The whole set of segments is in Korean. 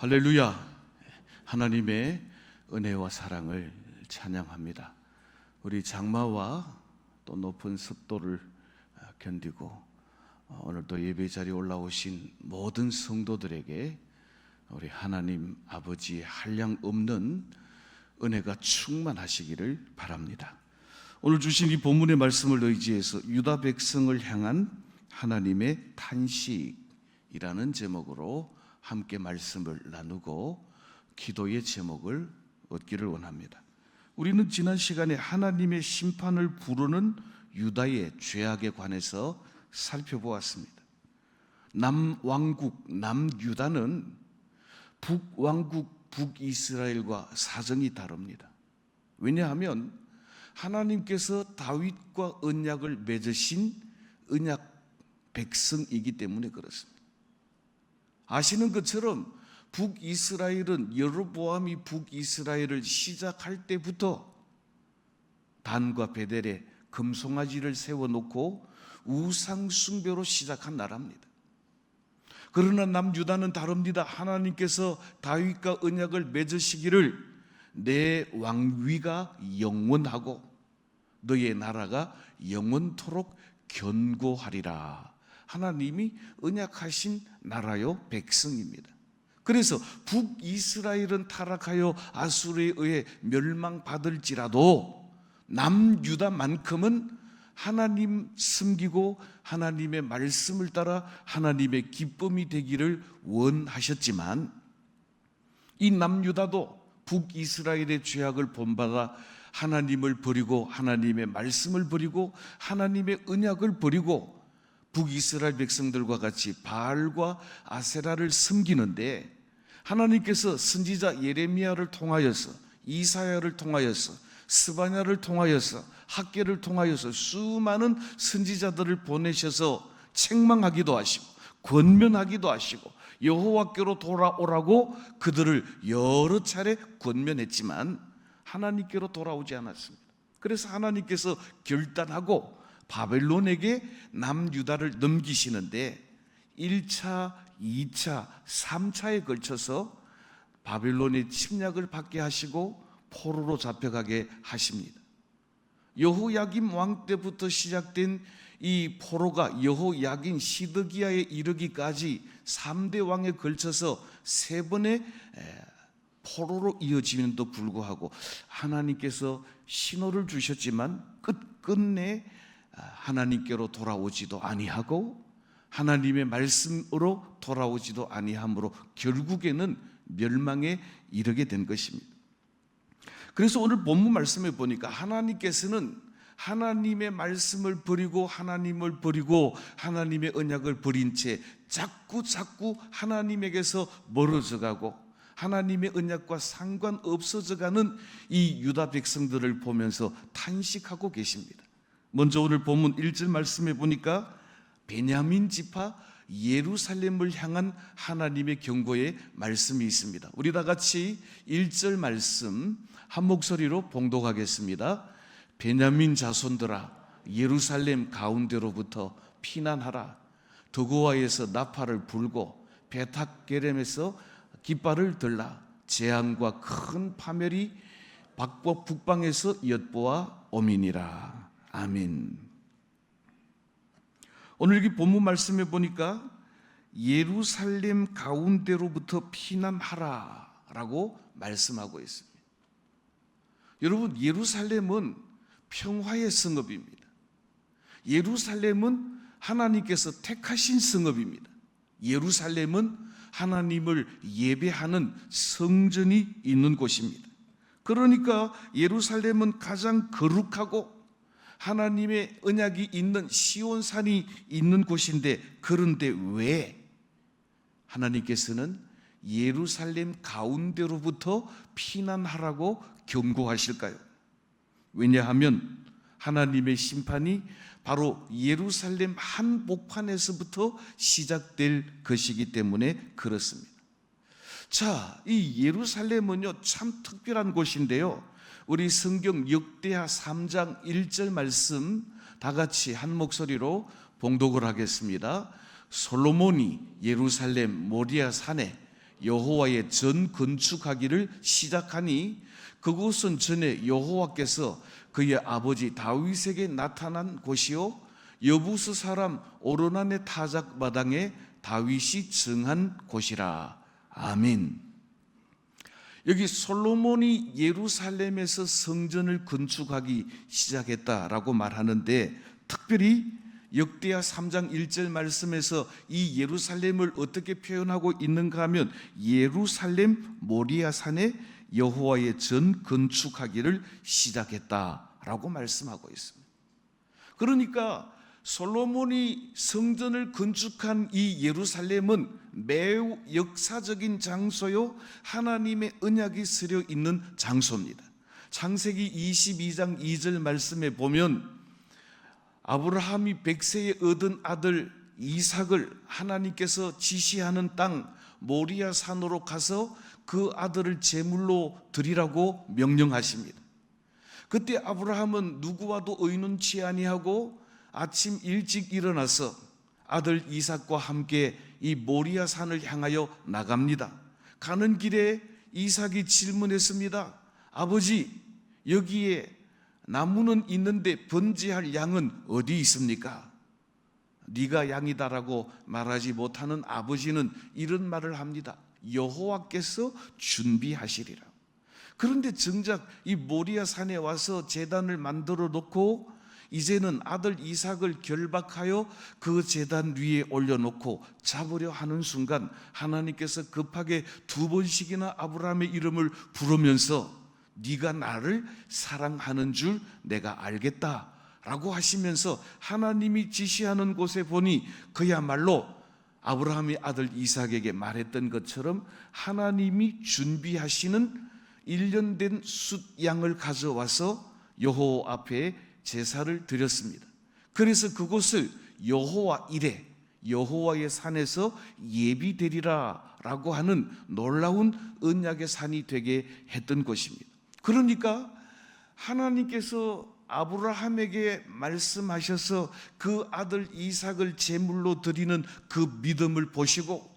할렐루야. 하나님의 은혜와 사랑을 찬양합니다. 우리 장마와 또 높은 습도를 견디고 오늘도 예배 자리에 올라오신 모든 성도들에게 우리 하나님 아버지의 한량 없는 은혜가 충만하시기를 바랍니다. 오늘 주신 이 본문의 말씀을 의지해서 유다 백성을 향한 하나님의 탄식이라는 제목으로 함께 말씀을 나누고 기도의 제목을 얻기를 원합니다. 우리는 지난 시간에 하나님의 심판을 부르는 유다의 죄악에 관해서 살펴보았습니다. 남왕국 남유다는 북왕국 북이스라엘과 사정이 다릅니다. 왜냐하면 하나님께서 다윗과 언약을 맺으신 언약 백성이기 때문에 그렇습니다. 아시는 것처럼 북이스라엘은 여로보암이 북이스라엘을 시작할 때부터 단과 베델에 금송아지를 세워놓고 우상 숭배로 시작한 나라입니다. 그러나 남유다는 다릅니다. 하나님께서 다윗과 언약을 맺으시기를 내 왕위가 영원하고 너의 나라가 영원토록 견고하리라. 하나님이 언약하신 나라요 백성입니다. 그래서 북이스라엘은 타락하여 아수르에 의해 멸망받을지라도 남유다만큼은 하나님 섬기고 하나님의 말씀을 따라 하나님의 기쁨이 되기를 원하셨지만 이 남유다도 북이스라엘의 죄악을 본받아 하나님을 버리고 하나님의 말씀을 버리고 하나님의 언약을 버리고 북이스라엘 백성들과 같이 바알과 아세라를 섬기는데 하나님께서 선지자 예레미야를 통하여서 이사야를 통하여서 스바냐를 통하여서 학개를 통하여서 수많은 선지자들을 보내셔서 책망하기도 하시고 권면하기도 하시고 여호와께로 돌아오라고 그들을 여러 차례 권면했지만 하나님께로 돌아오지 않았습니다. 그래서 하나님께서 결단하고 바벨론에게 남유다를 넘기시는데 1차, 2차, 3차에 걸쳐서 바벨론의 침략을 받게 하시고 포로로 잡혀가게 하십니다. 여호야김 왕 때부터 시작된 이 포로가 여호야긴 시드기야에 이르기까지 3대 왕에 걸쳐서 3번의 포로로 이어지는데도 불구하고 하나님께서 신호를 주셨지만 끝끝내 하나님께로 돌아오지도 아니하고 하나님의 말씀으로 돌아오지도 아니하므로 결국에는 멸망에 이르게 된 것입니다. 그래서 오늘 본문 말씀에 보니까 하나님께서는 하나님의 말씀을 버리고 하나님을 버리고 하나님의 언약을 버린 채 자꾸 하나님에게서 멀어져 가고 하나님의 언약과 상관없어져 가는 이 유다 백성들을 보면서 탄식하고 계십니다. 먼저 오늘 본문 1절 말씀에 보니까 베냐민 지파 예루살렘을 향한 하나님의 경고의 말씀이 있습니다. 우리 다 같이 1절 말씀 한 목소리로 봉독하겠습니다. 베냐민 자손들아 예루살렘 가운데로부터 피난하라. 드고아에서 나팔을 불고 베탁게렘에서 깃발을 들라. 재앙과 큰 파멸이 북방에서 엿보아 오미니라. 아멘. 오늘 이 본문 말씀에 보니까 예루살렘 가운데로부터 피난하라라고 말씀하고 있습니다. 여러분, 예루살렘은 평화의 성읍입니다. 예루살렘은 하나님께서 택하신 성읍입니다. 예루살렘은 하나님을 예배하는 성전이 있는 곳입니다. 그러니까 예루살렘은 가장 거룩하고 하나님의 언약이 있는 시온산이 있는 곳인데 그런데 왜 하나님께서는 예루살렘 가운데로부터 피난하라고 경고하실까요? 왜냐하면 하나님의 심판이 바로 예루살렘 한복판에서부터 시작될 것이기 때문에 그렇습니다. 자, 이 예루살렘은요 참 특별한 곳인데요. 우리 성경 역대하 3장 1절 말씀 다 같이 한 목소리로 봉독을 하겠습니다. 솔로몬이 예루살렘 모리아 산에 여호와의 전 건축하기를 시작하니 그곳은 전에 여호와께서 그의 아버지 다윗에게 나타난 곳이요 여부스 사람 오르난의 타작 마당에 다윗이 증한 곳이라. 아멘. 여기 솔로몬이 예루살렘에서 성전을 건축하기 시작했다라고 말하는데, 특별히 역대하 3장 1절 말씀에서 이 예루살렘을 어떻게 표현하고 있는가 하면 예루살렘 모리아 산에 여호와의 전 건축하기를 시작했다라고 말씀하고 있습니다. 그러니까 솔로몬이 성전을 건축한 이 예루살렘은 매우 역사적인 장소요, 하나님의 언약이 서려 있는 장소입니다. 창세기 22장 2절 말씀에 보면 아브라함이 100세에 얻은 아들 이삭을 하나님께서 지시하는 땅 모리아 산으로 가서 그 아들을 제물로 드리라고 명령하십니다. 그때 아브라함은 누구와도 의논치 아니하고 아침 일찍 일어나서 아들 이삭과 함께 이 모리아 산을 향하여 나갑니다. 가는 길에 이삭이 질문했습니다. 아버지, 여기에 나무는 있는데 번제할 양은 어디 있습니까? 네가 양이다라고 말하지 못하는 아버지는 이런 말을 합니다. 여호와께서 준비하시리라. 그런데 정작 이 모리아 산에 와서 제단을 만들어 놓고 이제는 아들 이삭을 결박하여 그 제단 위에 올려놓고 잡으려 하는 순간 하나님께서 급하게 2번씩이나 아브라함의 이름을 부르면서 네가 나를 사랑하는 줄 내가 알겠다라고 하시면서 하나님이 지시하는 곳에 보니 그야말로 아브라함의 아들 이삭에게 말했던 것처럼 하나님이 준비하시는 1년 된 숫 양을 가져와서 여호와 앞에 제사를 드렸습니다. 그래서 그곳을 여호와 이레, 여호와의 산에서 예비되리라 라고 하는 놀라운 언약의 산이 되게 했던 것입니다. 그러니까 하나님께서 아브라함에게 말씀하셔서 그 아들 이삭을 제물로 드리는 그 믿음을 보시고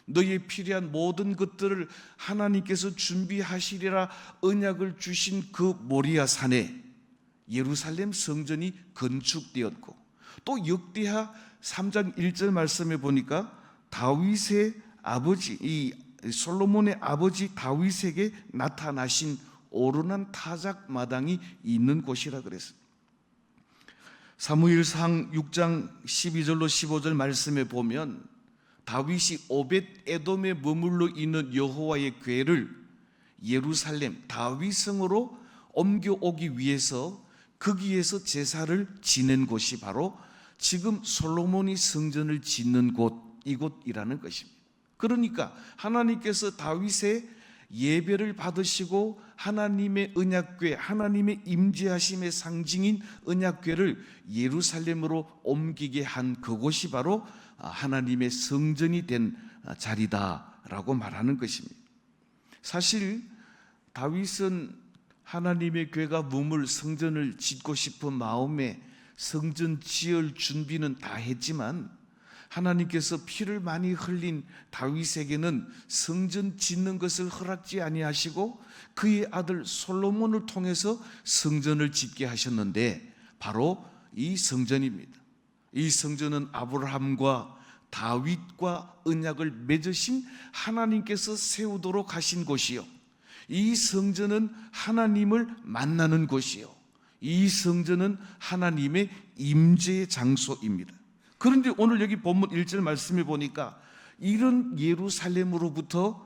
너희에 필요한 모든 것들을 하나님께서 준비하시리라 언약을 주신 그 모리아 산에 예루살렘 성전이 건축되었고, 또 역대하 3장 1절 말씀에 보니까 다윗의 아버지, 이 솔로몬의 아버지 다윗에게 나타나신 오르난 타작 마당이 있는 곳이라 그랬습니다. 사무엘상 6장 12절로 15절 말씀에 보면 다윗이 오벳 에돔에 머물러 있는 여호와의 궤를 예루살렘 다윗성으로 옮겨오기 위해서 거기에서 제사를 지낸 곳이 바로 지금 솔로몬이 성전을 짓는 곳, 이곳이라는 것입니다. 그러니까 하나님께서 다윗의 예배를 받으시고 하나님의 언약궤, 하나님의 임재하심의 상징인 언약궤를 예루살렘으로 옮기게 한 그곳이 바로 하나님의 성전이 된 자리다라고 말하는 것입니다. 사실 다윗은 하나님의 궤가 머물 성전을 짓고 싶은 마음에 성전 지을 준비는 다 했지만 하나님께서 피를 많이 흘린 다윗에게는 성전 짓는 것을 허락지 아니하시고 그의 아들 솔로몬을 통해서 성전을 짓게 하셨는데 바로 이 성전입니다. 이 성전은 아브라함과 다윗과 언약을 맺으신 하나님께서 세우도록 하신 곳이요, 이 성전은 하나님을 만나는 곳이요, 이 성전은 하나님의 임재의 장소입니다. 그런데 오늘 여기 본문 1절 말씀해 보니까 이런 예루살렘으로부터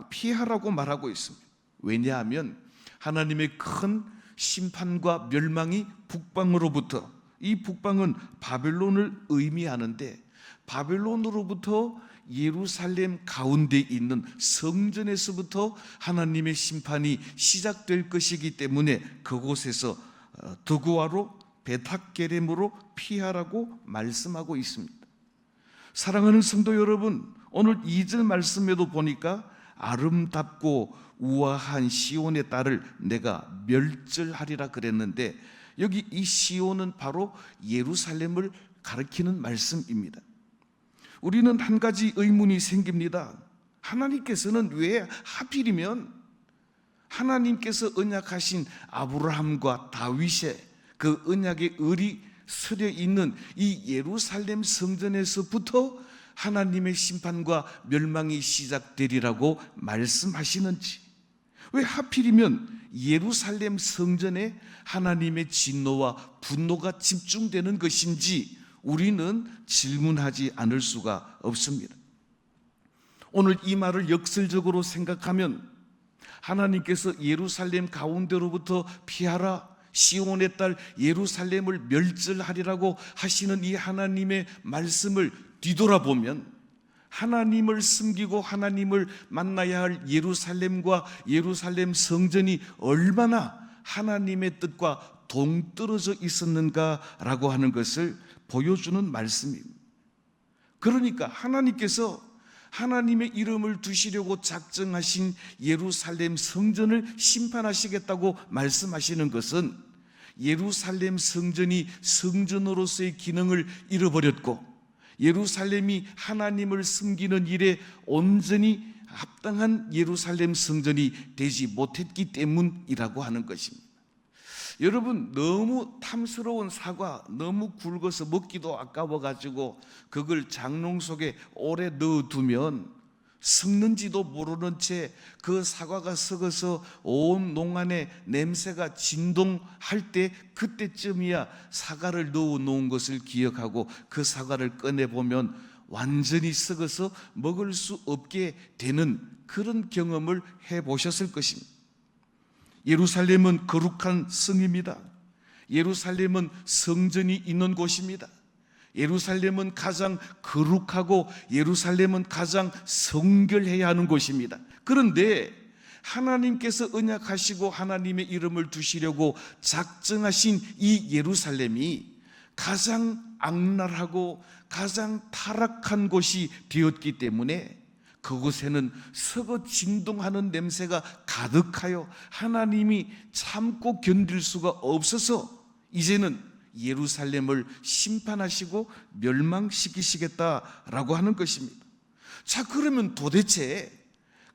피하라고 말하고 있습니다. 왜냐하면 하나님의 큰 심판과 멸망이 북방으로부터, 이 북방은 바벨론을 의미하는데 바벨론으로부터 예루살렘 가운데 있는 성전에서부터 하나님의 심판이 시작될 것이기 때문에 그곳에서 드구아로 베탁게렘으로 피하라고 말씀하고 있습니다. 사랑하는 성도 여러분, 오늘 2절 말씀에도 보니까 아름답고 우아한 시온의 딸을 내가 멸절하리라 그랬는데 여기 이 시온은 바로 예루살렘을 가리키는 말씀입니다. 우리는 한 가지 의문이 생깁니다. 하나님께서는 왜 하필이면 하나님께서 언약하신 아브라함과 다윗의 그 언약의 을이 서려 있는 이 예루살렘 성전에서부터 하나님의 심판과 멸망이 시작되리라고 말씀하시는지, 왜 하필이면 예루살렘 성전에 하나님의 진노와 분노가 집중되는 것인지 우리는 질문하지 않을 수가 없습니다. 오늘 이 말을 역설적으로 생각하면 하나님께서 예루살렘 가운데로부터 피하라, 시온의 딸 예루살렘을 멸절하리라고 하시는 이 하나님의 말씀을 뒤돌아보면 하나님을 섬기고 하나님을 만나야 할 예루살렘과 예루살렘 성전이 얼마나 하나님의 뜻과 동떨어져 있었는가라고 하는 것을 보여주는 말씀입니다. 그러니까 하나님께서 하나님의 이름을 두시려고 작정하신 예루살렘 성전을 심판하시겠다고 말씀하시는 것은 예루살렘 성전이 성전으로서의 기능을 잃어버렸고 예루살렘이 하나님을 섬기는 일에 온전히 합당한 예루살렘 성전이 되지 못했기 때문이라고 하는 것입니다. 여러분, 너무 탐스러운 사과, 너무 굵어서 먹기도 아까워가지고 그걸 장롱 속에 오래 넣어두면 썩는지도 모르는 채 그 사과가 썩어서 온 농안에 냄새가 진동할 때, 그때쯤이야 사과를 넣어놓은 것을 기억하고 그 사과를 꺼내보면 완전히 썩어서 먹을 수 없게 되는 그런 경험을 해보셨을 것입니다. 예루살렘은 거룩한 성입니다. 예루살렘은 성전이 있는 곳입니다. 예루살렘은 가장 거룩하고 예루살렘은 가장 성결해야 하는 곳입니다. 그런데 하나님께서 언약하시고 하나님의 이름을 두시려고 작정하신 이 예루살렘이 가장 악랄하고 가장 타락한 곳이 되었기 때문에 그곳에는 썩어 진동하는 냄새가 가득하여 하나님이 참고 견딜 수가 없어서 이제는 예루살렘을 심판하시고 멸망시키시겠다라고 하는 것입니다. 자, 그러면 도대체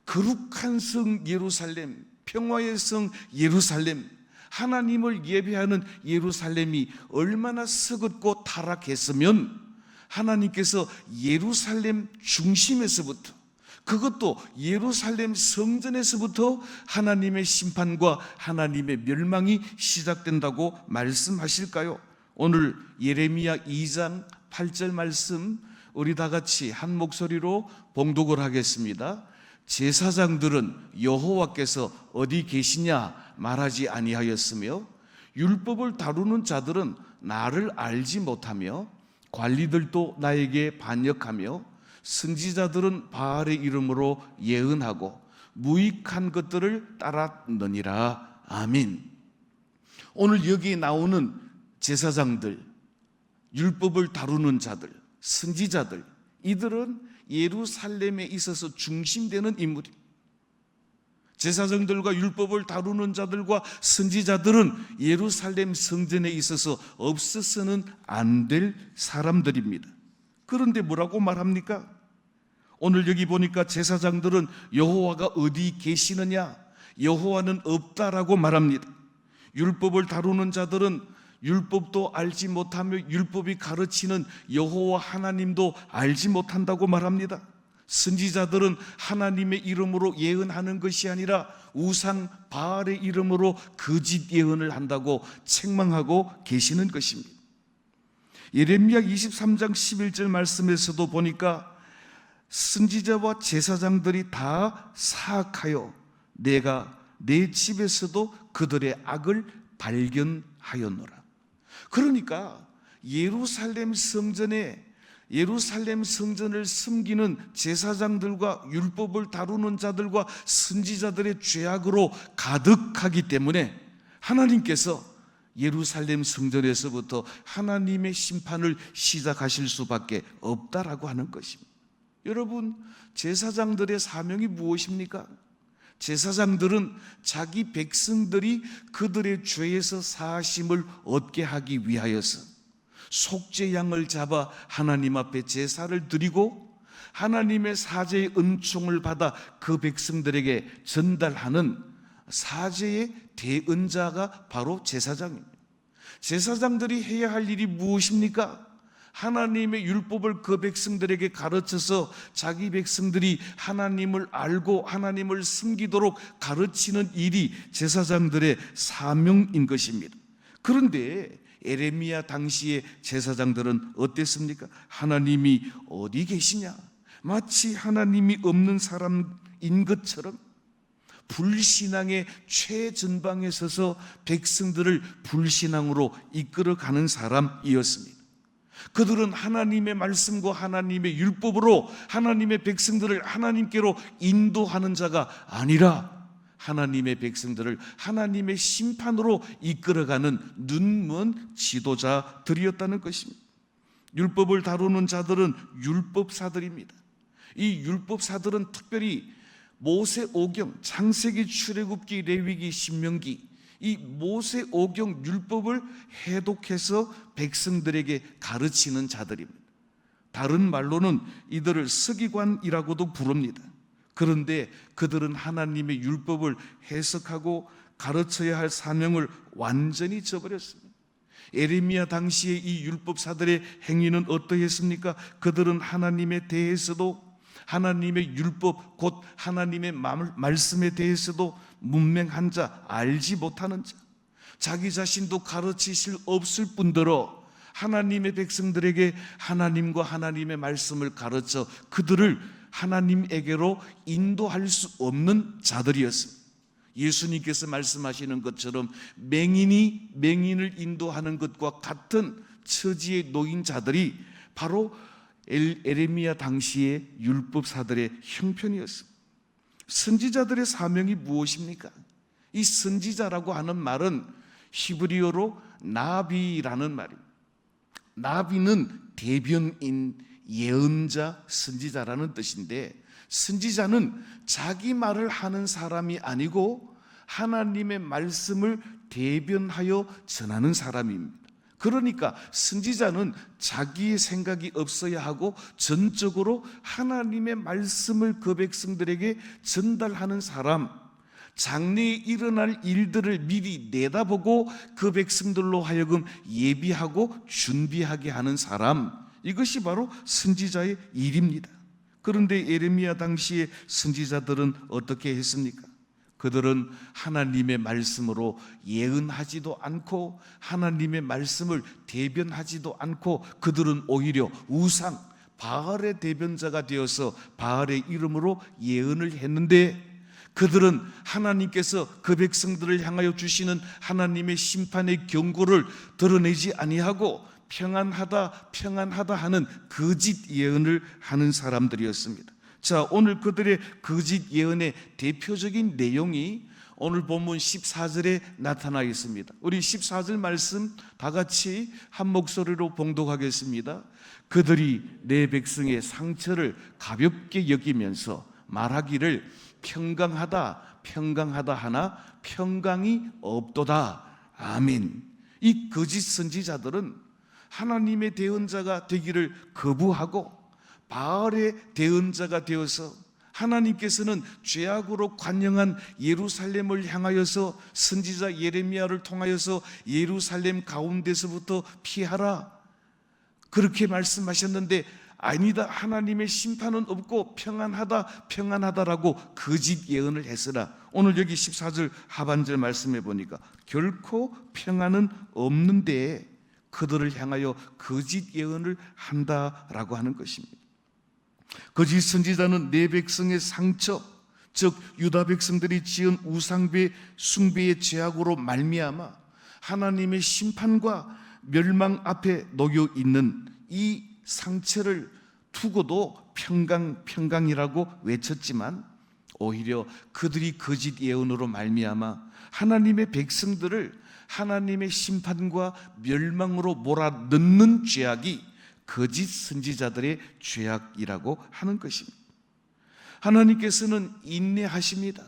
거룩한 성 예루살렘, 평화의 성 예루살렘, 하나님을 예배하는 예루살렘이 얼마나 썩었고 타락했으면 하나님께서 예루살렘 중심에서부터, 그것도 예루살렘 성전에서부터 하나님의 심판과 하나님의 멸망이 시작된다고 말씀하실까요? 오늘 예레미야 2장 8절 말씀 우리 다 같이 한 목소리로 봉독을 하겠습니다. 제사장들은 여호와께서 어디 계시냐 말하지 아니하였으며 율법을 다루는 자들은 나를 알지 못하며 관리들도 나에게 반역하며 선지자들은 바알의 이름으로 예언하고 무익한 것들을 따랐느니라. 아멘. 오늘 여기 나오는 제사장들, 율법을 다루는 자들, 선지자들, 이들은 예루살렘에 있어서 중심되는 인물입니다. 제사장들과 율법을 다루는 자들과 선지자들은 예루살렘 성전에 있어서 없어서는 안 될 사람들입니다. 그런데 뭐라고 말합니까? 오늘 여기 보니까 제사장들은 여호와가 어디 계시느냐, 여호와는 없다라고 말합니다. 율법을 다루는 자들은 율법도 알지 못하며 율법이 가르치는 여호와 하나님도 알지 못한다고 말합니다. 선지자들은 하나님의 이름으로 예언하는 것이 아니라 우상 바알의 이름으로 거짓 예언을 한다고 책망하고 계시는 것입니다. 예레미야 23장 11절 말씀에서도 보니까 선지자와 제사장들이 다 사악하여 내가 내 집에서도 그들의 악을 발견하였노라. 그러니까 예루살렘 성전을 섬기는 제사장들과 율법을 다루는 자들과 선지자들의 죄악으로 가득하기 때문에 하나님께서 예루살렘 성전에서부터 하나님의 심판을 시작하실 수밖에 없다라고 하는 것입니다. 여러분, 제사장들의 사명이 무엇입니까? 제사장들은 자기 백성들이 그들의 죄에서 사하심을 얻게 하기 위하여서 속죄양을 잡아 하나님 앞에 제사를 드리고 하나님의 사제의 은총을 받아 그 백성들에게 전달하는 사제의 대언자가 바로 제사장입니다. 제사장들이 해야 할 일이 무엇입니까? 하나님의 율법을 그 백성들에게 가르쳐서 자기 백성들이 하나님을 알고 하나님을 섬기도록 가르치는 일이 제사장들의 사명인 것입니다. 그런데 에레미야 당시의 제사장들은 어땠습니까? 하나님이 어디 계시냐? 마치 하나님이 없는 사람인 것처럼 불신앙의 최전방에 서서 백성들을 불신앙으로 이끌어가는 사람이었습니다. 그들은 하나님의 말씀과 하나님의 율법으로 하나님의 백성들을 하나님께로 인도하는 자가 아니라 하나님의 백성들을 하나님의 심판으로 이끌어가는 눈먼 지도자들이었다는 것입니다. 율법을 다루는 자들은 율법사들입니다. 이 율법사들은 특별히 모세오경, 창세기, 출애굽기, 레위기, 신명기, 이 모세오경 율법을 해독해서 백성들에게 가르치는 자들입니다. 다른 말로는 이들을 서기관이라고도 부릅니다. 그런데 그들은 하나님의 율법을 해석하고 가르쳐야 할 사명을 완전히 저버렸습니다. 에레미야 당시의 이 율법사들의 행위는 어떠했습니까? 그들은 하나님에 대해서도 하나님의 율법 곧 하나님의 말씀에 대해서도 문맹한 자, 알지 못하는 자, 자기 자신도 가르치실 없을 뿐더러 하나님의 백성들에게 하나님과 하나님의 말씀을 가르쳐 그들을 하나님에게로 인도할 수 없는 자들이었습니다. 예수님께서 말씀하시는 것처럼 맹인이 맹인을 인도하는 것과 같은 처지에 놓인 자들이 바로 에레미야 당시의 율법사들의 형편이었습니다. 선지자들의 사명이 무엇입니까? 이 선지자라고 하는 말은 히브리어로 나비라는 말입니다. 나비는 대변인, 예언자, 선지자라는 뜻인데, 선지자는 자기 말을 하는 사람이 아니고 하나님의 말씀을 대변하여 전하는 사람입니다. 그러니까 선지자는 자기의 생각이 없어야 하고 전적으로 하나님의 말씀을 그 백성들에게 전달하는 사람, 장래에 일어날 일들을 미리 내다보고 그 백성들로 하여금 예비하고 준비하게 하는 사람, 이것이 바로 선지자의 일입니다. 그런데 에레미야 당시의 선지자들은 어떻게 했습니까? 그들은 하나님의 말씀으로 예언하지도 않고 하나님의 말씀을 대변하지도 않고 그들은 오히려 우상, 바알의 대변자가 되어서 바알의 이름으로 예언을 했는데, 그들은 하나님께서 그 백성들을 향하여 주시는 하나님의 심판의 경고를 드러내지 아니하고 평안하다 평안하다 하는 거짓 예언을 하는 사람들이었습니다. 자, 오늘 그들의 거짓 예언의 대표적인 내용이 오늘 본문 14절에 나타나 있습니다. 우리 14절 말씀 다 같이 한 목소리로 봉독하겠습니다. 그들이 내 백성의 상처를 가볍게 여기면서 말하기를 평강하다 평강하다 하나 평강이 없도다. 아멘. 이 거짓 선지자들은 하나님의 대언자가 되기를 거부하고 바알의 대언자가 되어서 하나님께서는 죄악으로 관영한 예루살렘을 향하여서 선지자 예레미야를 통하여서 예루살렘 가운데서부터 피하라, 그렇게 말씀하셨는데 아니다, 하나님의 심판은 없고 평안하다 평안하다라고 거짓 예언을 했으나 오늘 여기 14절 하반절 말씀해 보니까 결코 평안은 없는데 그들을 향하여 거짓 예언을 한다라고 하는 것입니다. 거짓 선지자는 내 백성의 상처, 즉 유다 백성들이 지은 우상배 숭배의 죄악으로 말미암아 하나님의 심판과 멸망 앞에 놓여 있는 이 상처를 두고도 평강이라고 외쳤지만 오히려 그들이 거짓 예언으로 말미암아 하나님의 백성들을 하나님의 심판과 멸망으로 몰아넣는 죄악이 거짓 선지자들의 죄악이라고 하는 것입니다. 하나님께서는 인내하십니다.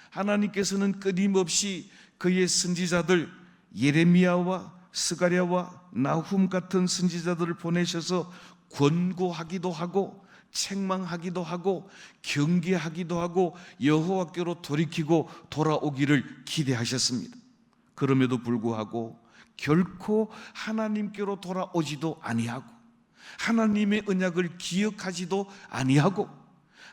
하나님께서는 끊임없이 그의 선지자들 예레미야와 스가랴와 나훔 같은 선지자들을 보내셔서 권고하기도 하고 책망하기도 하고 경계하기도 하고 여호와께로 돌이키고 돌아오기를 기대하셨습니다. 그럼에도 불구하고 결코 하나님께로 돌아오지도 아니하고 하나님의 언약을 기억하지도 아니하고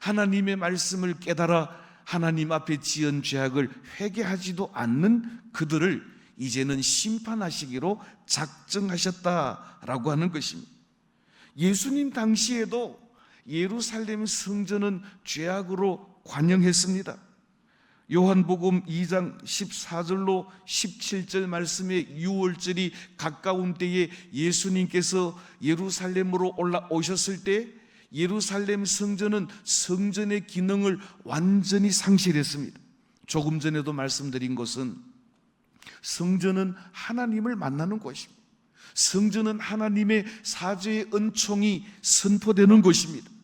하나님의 말씀을 깨달아 하나님 앞에 지은 죄악을 회개하지도 않는 그들을 이제는 심판하시기로 작정하셨다라고 하는 것입니다. 예수님 당시에도 예루살렘 성전은 죄악으로 관영했습니다. 요한복음 2장 14절로 17절 말씀에 6월절이 가까운 때에 예수님께서 예루살렘으로 올라오셨을 때 예루살렘 성전은 성전의 기능을 완전히 상실했습니다. 조금 전에도 말씀드린 것은 성전은 하나님을 만나는 곳입니다. 성전은 하나님의 사죄의 은총이 선포되는 곳입니다.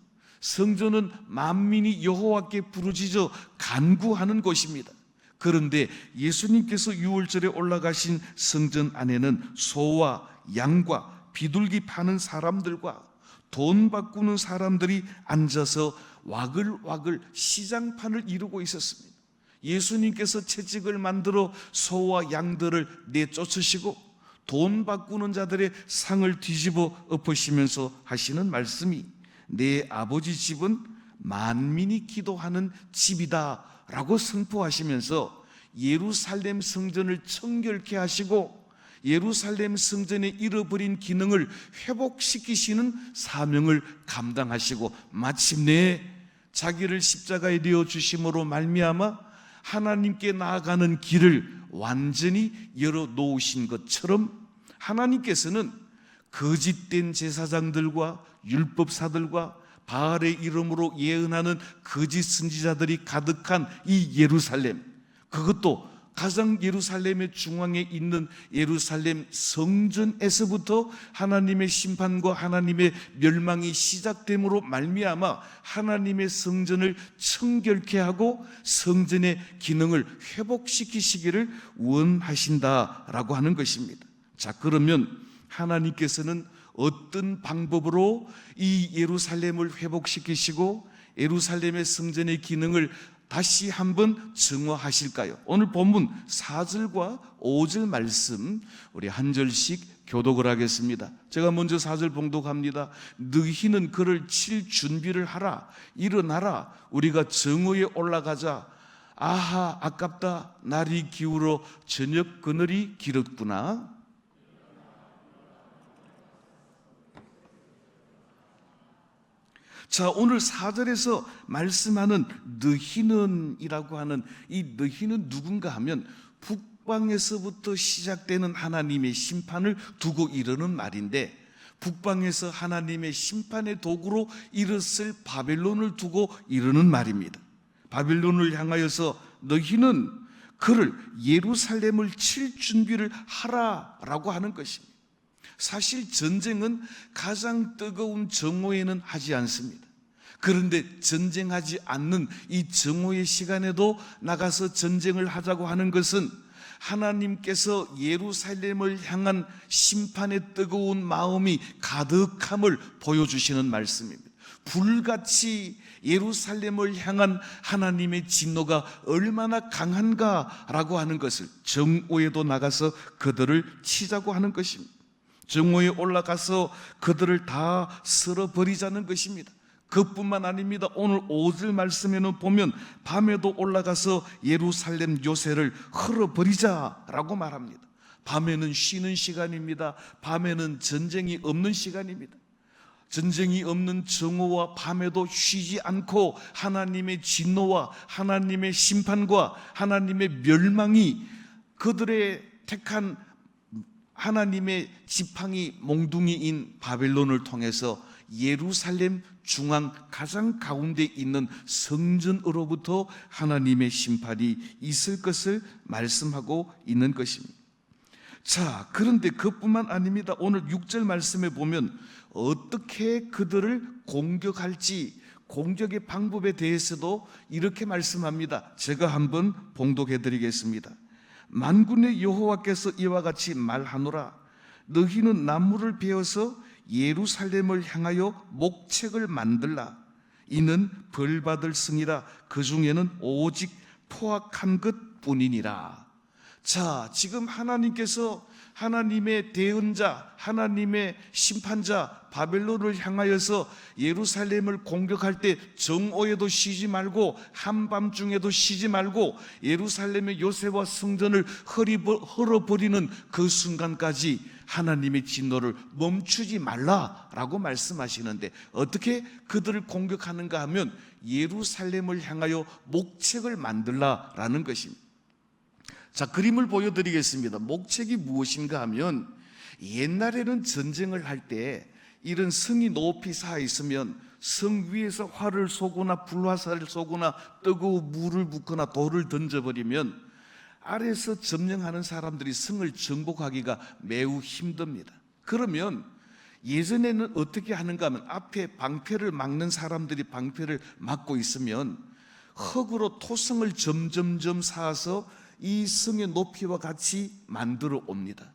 성전은 만민이 여호와께 부르짖어 간구하는 곳입니다. 그런데 예수님께서 6월절에 올라가신 성전 안에는 소와 양과 비둘기 파는 사람들과 돈 바꾸는 사람들이 앉아서 와글와글 시장판을 이루고 있었습니다. 예수님께서 채찍을 만들어 소와 양들을 내쫓으시고 돈 바꾸는 자들의 상을 뒤집어 엎으시면서 하시는 말씀이 내 아버지 집은 만민이 기도하는 집이다 라고 선포하시면서 예루살렘 성전을 청결케 하시고 예루살렘 성전의 잃어버린 기능을 회복시키시는 사명을 감당하시고 마침내 자기를 십자가에 내어 주심으로 말미암아 하나님께 나아가는 길을 완전히 열어 놓으신 것처럼 하나님께서는 거짓된 제사장들과 율법사들과 바알의 이름으로 예언하는 거짓 선지자들이 가득한 이 예루살렘, 그것도 가장 예루살렘의 중앙에 있는 예루살렘 성전에서부터 하나님의 심판과 하나님의 멸망이 시작됨으로 말미암아 하나님의 성전을 청결케 하고 성전의 기능을 회복시키시기를 원하신다라고 하는 것입니다. 자, 그러면 하나님께서는 어떤 방법으로 이 예루살렘을 회복시키시고 예루살렘의 성전의 기능을 다시 한번 정화하실까요? 오늘 본문 4절과 5절 말씀 우리 한 절씩 교독을 하겠습니다. 제가 먼저 4절 봉독합니다. 너희는 그를 칠 준비를 하라. 일어나라. 우리가 정오에 올라가자. 아하, 아깝다. 날이 기울어 저녁 그늘이 길었구나. 자, 오늘 4절에서 말씀하는 너희는 이라고 하는 이 너희는 누군가 하면 북방에서부터 시작되는 하나님의 심판을 두고 이르는 말인데 북방에서 하나님의 심판의 도구로 일었을 바벨론을 두고 이르는 말입니다. 바벨론을 향하여서 너희는 그를 예루살렘을 칠 준비를 하라라고 하는 것입니다. 사실 전쟁은 가장 뜨거운 정오에는 하지 않습니다. 그런데 전쟁하지 않는 이 정오의 시간에도 나가서 전쟁을 하자고 하는 것은 하나님께서 예루살렘을 향한 심판의 뜨거운 마음이 가득함을 보여주시는 말씀입니다. 불같이 예루살렘을 향한 하나님의 진노가 얼마나 강한가라고 하는 것을 정오에도 나가서 그들을 치자고 하는 것입니다. 정오에 올라가서 그들을 다 쓸어버리자는 것입니다. 그뿐만 아닙니다. 오늘 5절 말씀에는 보면 밤에도 올라가서 예루살렘 요새를 흘러버리자라고 말합니다. 밤에는 쉬는 시간입니다. 밤에는 전쟁이 없는 시간입니다. 전쟁이 없는 정오와 밤에도 쉬지 않고 하나님의 진노와 하나님의 심판과 하나님의 멸망이 그들의 택한 하나님의 지팡이 몽둥이인 바벨론을 통해서 예루살렘 중앙 가장 가운데 있는 성전으로부터 하나님의 심판이 있을 것을 말씀하고 있는 것입니다. 자, 그런데 그뿐만 아닙니다. 오늘 6절 말씀에 보면 어떻게 그들을 공격할지 공격의 방법에 대해서도 이렇게 말씀합니다. 제가 한번 봉독해 드리겠습니다. 만군의 여호와께서 이와 같이 말하노라. 너희는 나무를 베어서 예루살렘을 향하여 목책을 만들라. 이는 벌받을 성이라. 그 중에는 오직 포악한 것뿐이니라. 자, 지금 하나님께서 하나님의 대언자, 하나님의 심판자 바벨론을 향하여서 예루살렘을 공격할 때 정오에도 쉬지 말고 한밤중에도 쉬지 말고 예루살렘의 요새와 성전을 헐어버리는 그 순간까지 하나님의 진노를 멈추지 말라라고 말씀하시는데, 어떻게 그들을 공격하는가 하면 예루살렘을 향하여 목책을 만들라라는 것입니다. 자, 그림을 보여드리겠습니다. 목책이 무엇인가 하면, 옛날에는 전쟁을 할 때 이런 성이 높이 사 있으면 성 위에서 활을 쏘거나 불화살을 쏘거나 뜨거운 물을 붓거나 돌을 던져버리면 아래에서 점령하는 사람들이 성을 정복하기가 매우 힘듭니다. 그러면 예전에는 어떻게 하는가 하면, 앞에 방패를 막는 사람들이 방패를 막고 있으면 흙으로 토성을 점점점 쌓아서 이 성의 높이와 같이 만들어 옵니다.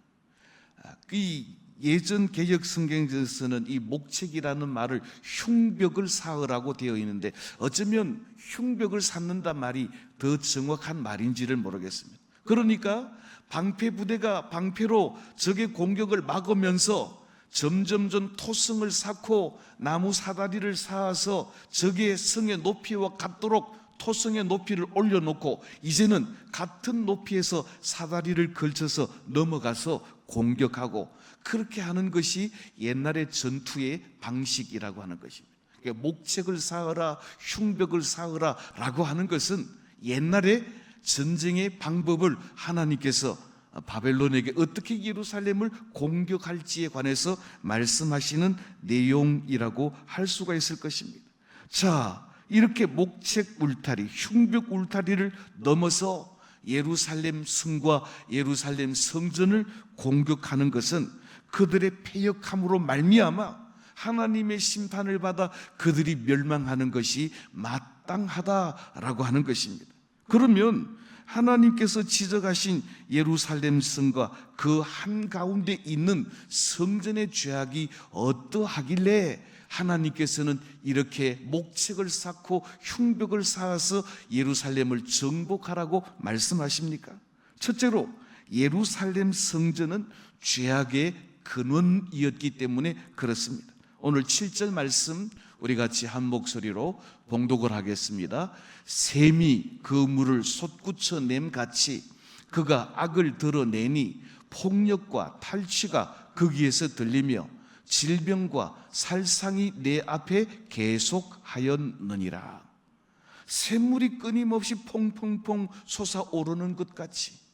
이 예전 개역 성경에서는 이 목책이라는 말을 흉벽을 쌓으라고 되어 있는데, 어쩌면 흉벽을 쌓는단 말이 더 정확한 말인지를 모르겠습니다. 그러니까 방패 부대가 방패로 적의 공격을 막으면서 점점점 토성을 쌓고 나무 사다리를 쌓아서 적의 성의 높이와 같도록 토성의 높이를 올려놓고, 이제는 같은 높이에서 사다리를 걸쳐서 넘어가서 공격하고, 그렇게 하는 것이 옛날의 전투의 방식이라고 하는 것입니다. 그러니까 목책을 쌓으라, 흉벽을 쌓으라 라고 하는 것은 옛날의 전쟁의 방법을 하나님께서 바벨론에게 어떻게 예루살렘을 공격할지에 관해서 말씀하시는 내용이라고 할 수가 있을 것입니다. 자, 이렇게 목책 울타리, 흉벽 울타리를 넘어서 예루살렘 성과 예루살렘 성전을 공격하는 것은 그들의 패역함으로 말미암아 하나님의 심판을 받아 그들이 멸망하는 것이 마땅하다라고 하는 것입니다. 그러면 하나님께서 지적하신 예루살렘 성과 그 한가운데 있는 성전의 죄악이 어떠하길래 하나님께서는 이렇게 목책을 쌓고 흉벽을 쌓아서 예루살렘을 정복하라고 말씀하십니까? 첫째로, 예루살렘 성전은 죄악의 근원이었기 때문에 그렇습니다. 오늘 7절 말씀 우리 같이 한 목소리로 봉독을 하겠습니다. 샘이 그 물을 솟구쳐 냄같이 그가 악을 드러내니 폭력과 탈취가 거기에서 들리며 질병과 살상이 내 앞에 계속하였느니라. 샘물이 끊임없이 퐁퐁퐁 솟아오르는 것 같이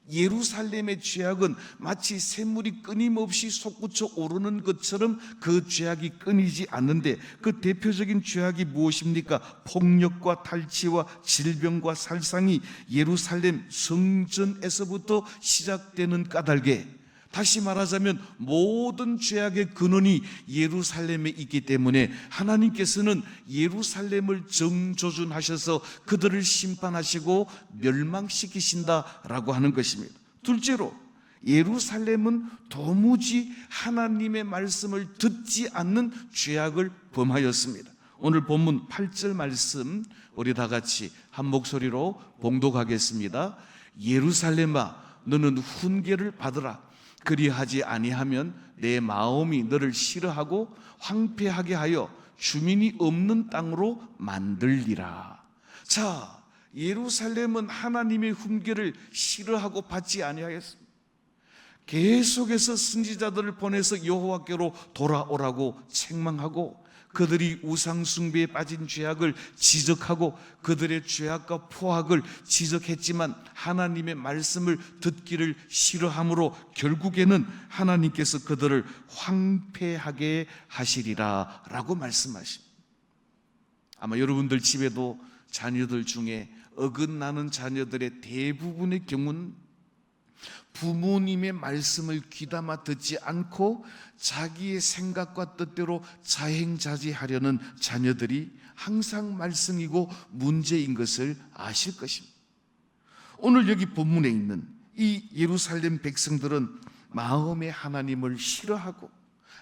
예루살렘의 죄악은 마치 샘물이 끊임없이 솟구쳐 오르는 것처럼 그 죄악이 끊이지 않는데, 그 대표적인 죄악이 무엇입니까? 폭력과 탈취와 질병과 살상이 예루살렘 성전에서부터 시작되는 까닭에, 다시 말하자면 모든 죄악의 근원이 예루살렘에 있기 때문에 하나님께서는 예루살렘을 정조준하셔서 그들을 심판하시고 멸망시키신다라고 하는 것입니다. 둘째로, 예루살렘은 도무지 하나님의 말씀을 듣지 않는 죄악을 범하였습니다. 오늘 본문 8절 말씀 우리 다 같이 한 목소리로 봉독하겠습니다. 예루살렘아, 너는 훈계를 받으라. 그리하지 아니하면 내 마음이 너를 싫어하고 황폐하게 하여 주민이 없는 땅으로 만들리라. 자, 예루살렘은 하나님의 훈계를 싫어하고 받지 아니하였습니다. 계속해서 선지자들을 보내서 여호와께로 돌아오라고 책망하고, 그들이 우상 숭배에 빠진 죄악을 지적하고 그들의 죄악과 포악을 지적했지만 하나님의 말씀을 듣기를 싫어하므로 결국에는 하나님께서 그들을 황폐하게 하시리라 라고 말씀하십니다. 아마 여러분들 집에도 자녀들 중에 어긋나는 자녀들의 대부분의 경우는 부모님의 말씀을 귀담아 듣지 않고 자기의 생각과 뜻대로 자행자지하려는 자녀들이 항상 말썽이고 문제인 것을 아실 것입니다. 오늘 여기 본문에 있는 이 예루살렘 백성들은 마음에 하나님을 싫어하고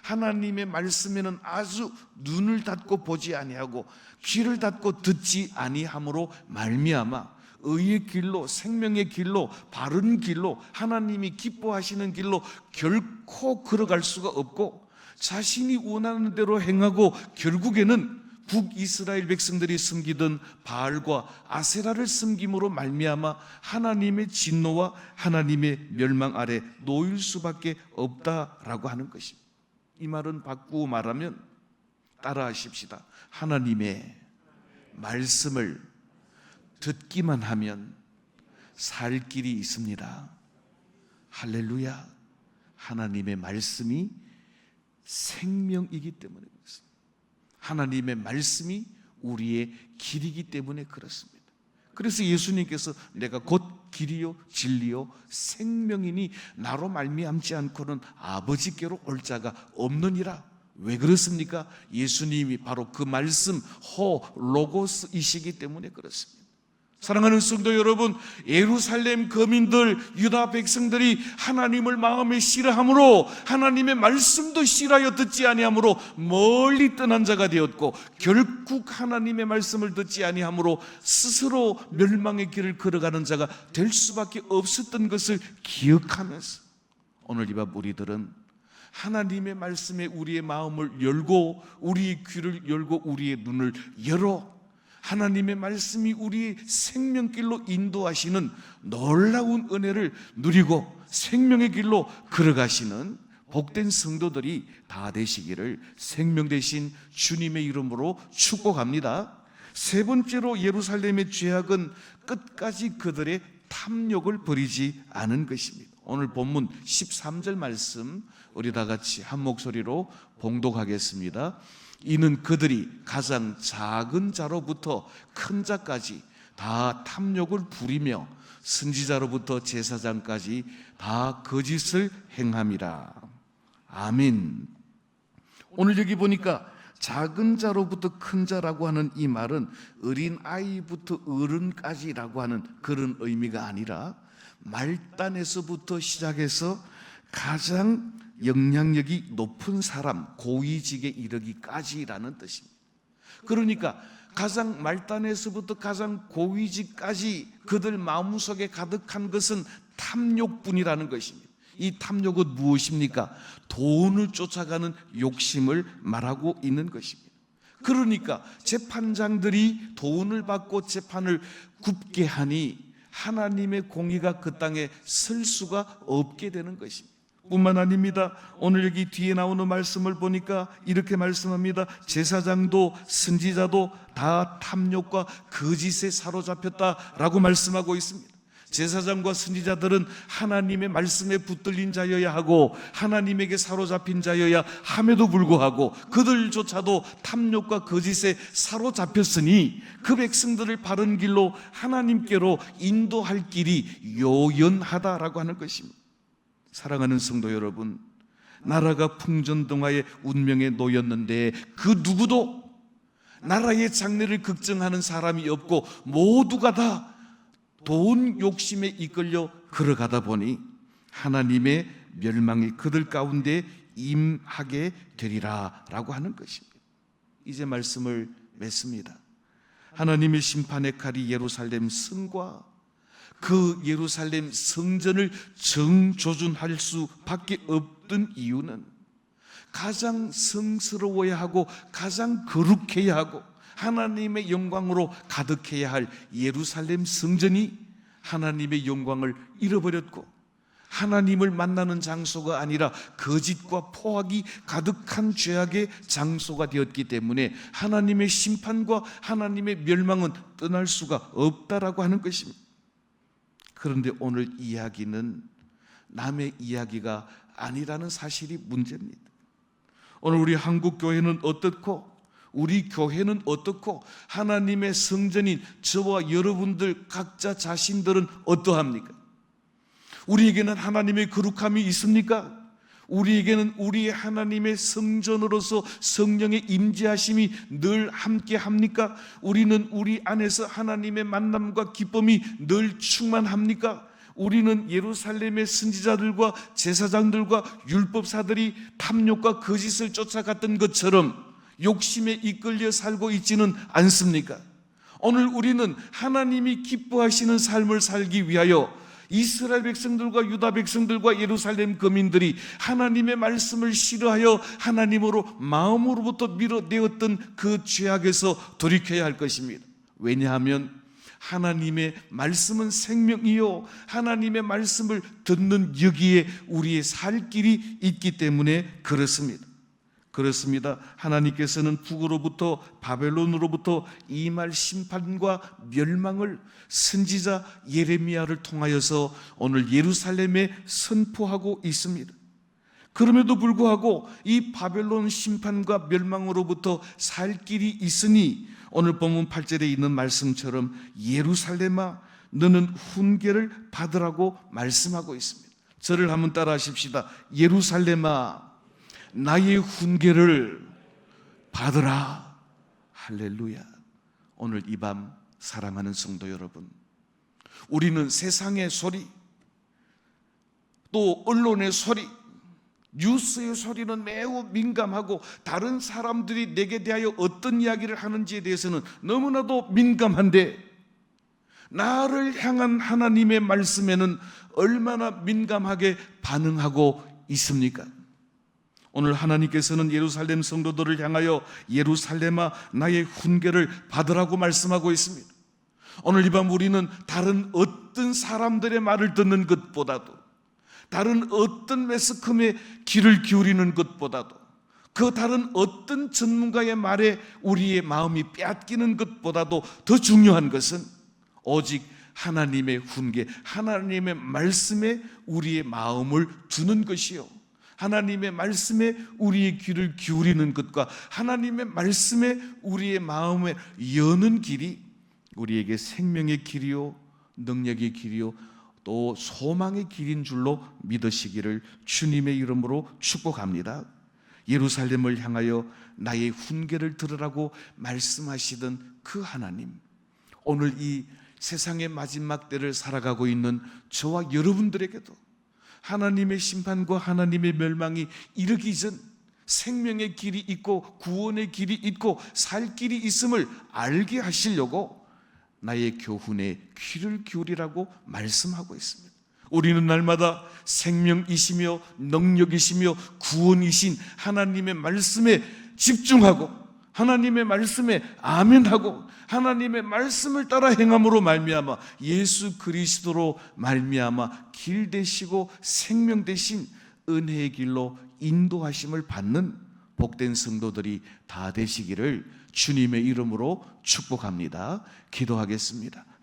하나님의 말씀에는 아주 눈을 닫고 보지 아니하고 귀를 닫고 듣지 아니함으로 말미암아 의의 길로, 생명의 길로, 바른 길로, 하나님이 기뻐하시는 길로 결코 걸어갈 수가 없고, 자신이 원하는 대로 행하고 결국에는 북이스라엘 백성들이 섬기던 바알과 아세라를 섬김으로 말미암아 하나님의 진노와 하나님의 멸망 아래 놓일 수밖에 없다라고 하는 것입니다. 이 말은 바꾸어 말하면 따라하십시다. 하나님의 말씀을 듣기만 하면 살 길이 있습니다. 할렐루야. 하나님의 말씀이 생명이기 때문에 그렇습니다. 하나님의 말씀이 우리의 길이기 때문에 그렇습니다. 그래서 예수님께서 내가 곧 길이요 진리요 생명이니 나로 말미암지 않고는 아버지께로 올 자가 없느니라. 왜 그렇습니까? 예수님이 바로 그 말씀 로고스이시기 때문에 그렇습니다. 사랑하는 성도 여러분, 예루살렘 거민들, 유다 백성들이 하나님을 마음에 싫어함으로 하나님의 말씀도 싫어하여 듣지 아니함으로 멀리 떠난 자가 되었고, 결국 하나님의 말씀을 듣지 아니함으로 스스로 멸망의 길을 걸어가는 자가 될 수밖에 없었던 것을 기억하면서 오늘 이 밤 우리들은 하나님의 말씀에 우리의 마음을 열고 우리의 귀를 열고 우리의 눈을 열어 하나님의 말씀이 우리의 생명길로 인도하시는 놀라운 은혜를 누리고 생명의 길로 걸어가시는 복된 성도들이 다 되시기를 생명 되신 주님의 이름으로 축복합니다. 세 번째로 예루살렘의 죄악은 끝까지 그들의 탐욕을 버리지 않은 것입니다. 오늘 본문 13절 말씀 우리 다 같이 한 목소리로 봉독하겠습니다. 이는 그들이 가장 작은 자로부터 큰 자까지 다 탐욕을 부리며 선지자로부터 제사장까지 다 거짓을 행함이라. 아멘. 오늘 여기 보니까 작은 자로부터 큰 자라고 하는 이 말은 어린 아이부터 어른까지라고 하는 그런 의미가 아니라 말단에서부터 시작해서 가장 영향력이 높은 사람, 고위직에 이르기까지라는 뜻입니다. 그러니까 가장 말단에서부터 가장 고위직까지 그들 마음속에 가득한 것은 탐욕뿐이라는 것입니다. 이 탐욕은 무엇입니까? 돈을 쫓아가는 욕심을 말하고 있는 것입니다. 그러니까 재판장들이 돈을 받고 재판을 굽게 하니 하나님의 공의가 그 땅에 설 수가 없게 되는 것입니다. 뿐만 아닙니다. 오늘 여기 뒤에 나오는 말씀을 보니까 이렇게 말씀합니다. 제사장도 선지자도 다 탐욕과 거짓에 사로잡혔다라고 말씀하고 있습니다. 제사장과 선지자들은 하나님의 말씀에 붙들린 자여야 하고 하나님에게 사로잡힌 자여야 함에도 불구하고 그들조차도 탐욕과 거짓에 사로잡혔으니 그 백성들을 바른 길로 하나님께로 인도할 길이 요연하다라고 하는 것입니다. 사랑하는 성도 여러분, 나라가 풍전등화의 운명에 놓였는데 그 누구도 나라의 장래를 걱정하는 사람이 없고 모두가 다 돈 욕심에 이끌려 걸어가다 보니 하나님의 멸망이 그들 가운데 임하게 되리라 라고 하는 것입니다. 이제 말씀을 맺습니다. 하나님의 심판의 칼이 예루살렘 성과 그 예루살렘 성전을 정조준할 수밖에 없던 이유는 가장 성스러워야 하고 가장 거룩해야 하고 하나님의 영광으로 가득해야 할 예루살렘 성전이 하나님의 영광을 잃어버렸고 하나님을 만나는 장소가 아니라 거짓과 포악이 가득한 죄악의 장소가 되었기 때문에 하나님의 심판과 하나님의 멸망은 떠날 수가 없다라고 하는 것입니다. 그런데 오늘 이야기는 남의 이야기가 아니라는 사실이 문제입니다. 오늘 우리 한국 교회는 어떻고 우리 교회는 어떻고 하나님의 성전인 저와 여러분들 각자 자신들은 어떠합니까? 우리에게는 하나님의 거룩함이 있습니까? 우리에게는 우리 하나님의 성전으로서 성령의 임재하심이 늘 함께 합니까? 우리는 우리 안에서 하나님의 만남과 기쁨이 늘 충만합니까? 우리는 예루살렘의 선지자들과 제사장들과 율법사들이 탐욕과 거짓을 쫓아갔던 것처럼 욕심에 이끌려 살고 있지는 않습니까? 오늘 우리는 하나님이 기뻐하시는 삶을 살기 위하여 이스라엘 백성들과 유다 백성들과 예루살렘 거민들이 하나님의 말씀을 싫어하여 하나님으로 마음으로부터 밀어내었던 그 죄악에서 돌이켜야 할 것입니다. 왜냐하면 하나님의 말씀은 생명이요, 하나님의 말씀을 듣는 여기에 우리의 살 길이 있기 때문에 그렇습니다. 하나님께서는 북으로부터 바벨론으로부터 임할 심판과 멸망을 선지자 예레미야를 통하여서 오늘 예루살렘에 선포하고 있습니다. 그럼에도 불구하고 이 바벨론 심판과 멸망으로부터 살 길이 있으니 오늘 본문 8절에 있는 말씀처럼 예루살렘아 너는 훈계를 받으라고 말씀하고 있습니다. 저를 한번 따라 하십시다. 예루살렘아 나의 훈계를 받으라. 할렐루야. 오늘 이 밤 사랑하는 성도 여러분, 우리는 세상의 소리, 또 언론의 소리, 뉴스의 소리는 매우 민감하고 다른 사람들이 내게 대하여 어떤 이야기를 하는지에 대해서는 너무나도 민감한데 나를 향한 하나님의 말씀에는 얼마나 민감하게 반응하고 있습니까? 오늘 하나님께서는 예루살렘 성도들을 향하여 예루살렘아 나의 훈계를 받으라고 말씀하고 있습니다. 오늘 이 밤 우리는 다른 어떤 사람들의 말을 듣는 것보다도, 다른 어떤 매스컴에 귀를 기울이는 것보다도, 그 다른 어떤 전문가의 말에 우리의 마음이 빼앗기는 것보다도 더 중요한 것은 오직 하나님의 훈계, 하나님의 말씀에 우리의 마음을 두는 것이요, 하나님의 말씀에 우리의 귀를 기울이는 것과 하나님의 말씀에 우리의 마음을 여는 길이 우리에게 생명의 길이요, 능력의 길이요, 또 소망의 길인 줄로 믿으시기를 주님의 이름으로 축복합니다. 예루살렘을 향하여 나의 훈계를 들으라고 말씀하시던 그 하나님, 오늘 이 세상의 마지막 때를 살아가고 있는 저와 여러분들에게도 하나님의 심판과 하나님의 멸망이 이르기 전 생명의 길이 있고 구원의 길이 있고 살 길이 있음을 알게 하시려고 나의 교훈에 귀를 기울이라고 말씀하고 있습니다. 우리는 날마다 생명이시며 능력이시며 구원이신 하나님의 말씀에 집중하고 하나님의 말씀에 아멘하고 하나님의 말씀을 따라 행함으로 말미암아 예수 그리스도로 말미암아 길 되시고 생명 되신 은혜의 길로 인도하심을 받는 복된 성도들이 다 되시기를 주님의 이름으로 축복합니다. 기도하겠습니다.